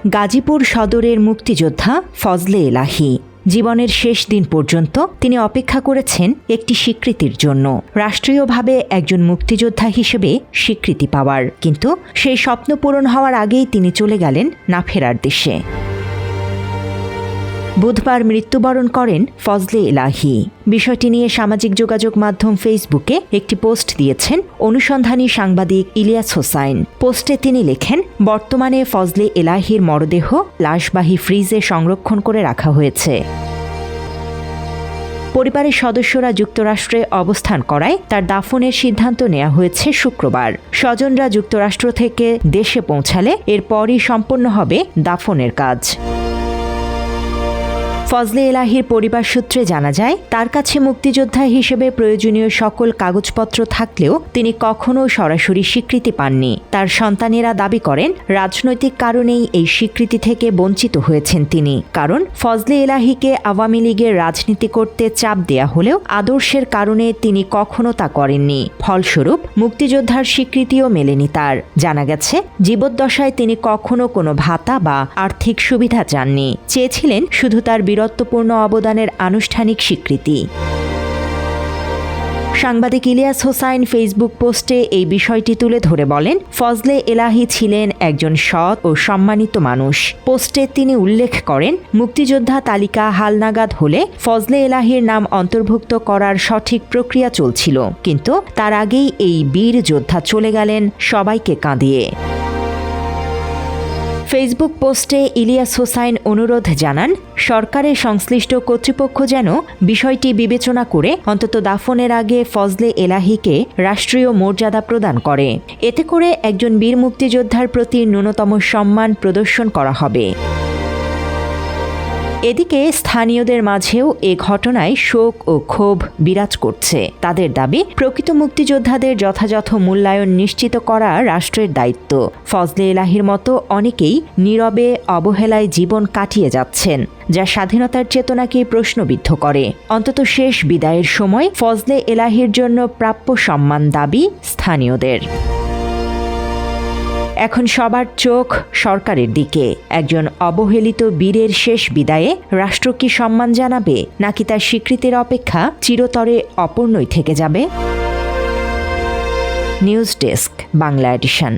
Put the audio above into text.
গাজীপুর সদরের মুক্তিযোদ্ধা ফজলে এলাহী। জীবনের শেষ দিন পর্যন্ত তিনি অপেক্ষা করেছেন একটি স্বীকৃতির জন্য, রাষ্ট্রীয়ভাবে একজন মুক্তিযোদ্ধা হিসেবে স্বীকৃতি পাওয়ার। কিন্তু সেই স্বপ্ন পূরণ হওয়ার আগেই তিনি চলে গেলেন না ফেরার দেশে। বুধবার মৃত্যুবরণ করেন ফজলে এলাহী। বিষয়টি নিয়ে সামাজিক যোগাযোগ মাধ্যম ফেসবুকে একটি পোস্ট দিয়েছেন অনুসন্ধানী সাংবাদিক ইলিয়াস হোসাইন। পোস্টে তিনি লেখেন, বর্তমানে ফজলে এলাহীর মরদেহ লাশবাহী ফ্রিজে সংরক্ষণ করে রাখা হয়েছে। পরিবারের সদস্যরা যুক্তরাষ্ট্রে অবস্থান করায় তার দাফনের সিদ্ধান্ত নেওয়া হয়েছে শুক্রবার। স্বজনরা যুক্তরাষ্ট্র থেকে দেশে পৌঁছালে এরপরই সম্পন্ন হবে দাফনের কাজ। ফজলে এলাহীর পরিবার সূত্রে জানা যায়, তার কাছে মুক্তিযোদ্ধা হিসেবে প্রয়োজনীয় সকল কাগজপত্র থাকলেও তিনি কখনো সরাসরি স্বীকৃতি পাননি। তার সন্তানেরা দাবি করেন, রাজনৈতিক কারণেই এই স্বীকৃতি থেকে বঞ্চিত হয়েছেন তিনি। কারণ ফজলে এলাহীকে আওয়ামী লীগের রাজনীতি করতে চাপ দেয়া হলেও আদর্শের কারণে তিনি কখনো তা করেননি। ফলস্বরূপ মুক্তিযোদ্ধার স্বীকৃতিও মেলেনি তার। জানা গেছে, জীবদ্দশায় তিনি কখনো কোনো ভাতা বা আর্থিক সুবিধা চাননি। চেয়েছিলেন শুধু তার বীরত্বপূর্ণ অবদানের আনুষ্ঠানিক স্বীকৃতি। সাংবাদিক ইলিয়াস হোসাইন ফেসবুক পোস্টে এই বিষয়টি তুলে ধরে বলেন, ফজলে এলাহী ছিলেন একজন সৎ ও সম্মানিত মানুষ। পোস্টে তিনি উল্লেখ করেন, মুক্তিযোদ্ধা তালিকা হালনাগাদ হলে ফজলে এলাহীর নাম অন্তর্ভুক্ত করার সঠিক প্রক্রিয়া চলছিল, কিন্তু তার আগেই এই বীর যোদ্ধা চলে গেলেন সবাইকে কাঁদিয়ে। ফেসবুক পোস্টে ইলিয়াস হোসাইন অনুরোধ জানান, সরকারের সংশ্লিষ্ট কর্তৃপক্ষ যেন বিষয়টি বিবেচনা করে অন্তত দাফনের আগে ফজলে এলাহীকে রাষ্ট্রীয় মর্যাদা প্রদান করে। এতে করে একজন বীর মুক্তিযোদ্ধার প্রতি ন্যূনতম সম্মান প্রদর্শন করা হবে। এদিকে স্থানীয়দের মাঝেও এ ঘটনায় শোক ও ক্ষোভ বিরাজ করছে। তাদের দাবি, প্রকৃত মুক্তিযোদ্ধাদের যথাযথ মূল্যায়ন নিশ্চিত করা রাষ্ট্রের দায়িত্ব। ফজলে এলাহীর মতো অনেকেই নীরবে অবহেলায় জীবন কাটিয়ে যাচ্ছেন, যা স্বাধীনতার চেতনাকে প্রশ্নবিদ্ধ করে। অন্তত শেষ বিদায়ের সময় ফজলে এলাহীর জন্য প্রাপ্য সম্মান দাবি স্থানীয়দের। এখন সবার চোখ সরকারের দিকে। একজন অবহেলিত বীরের শেষ বিদায়ে রাষ্ট্র কি সম্মান জানাবে, নাকি তার স্বীকৃতির অপেক্ষা চিরতরে অপূর্ণই থেকে যাবে? News desk, Bangla addition.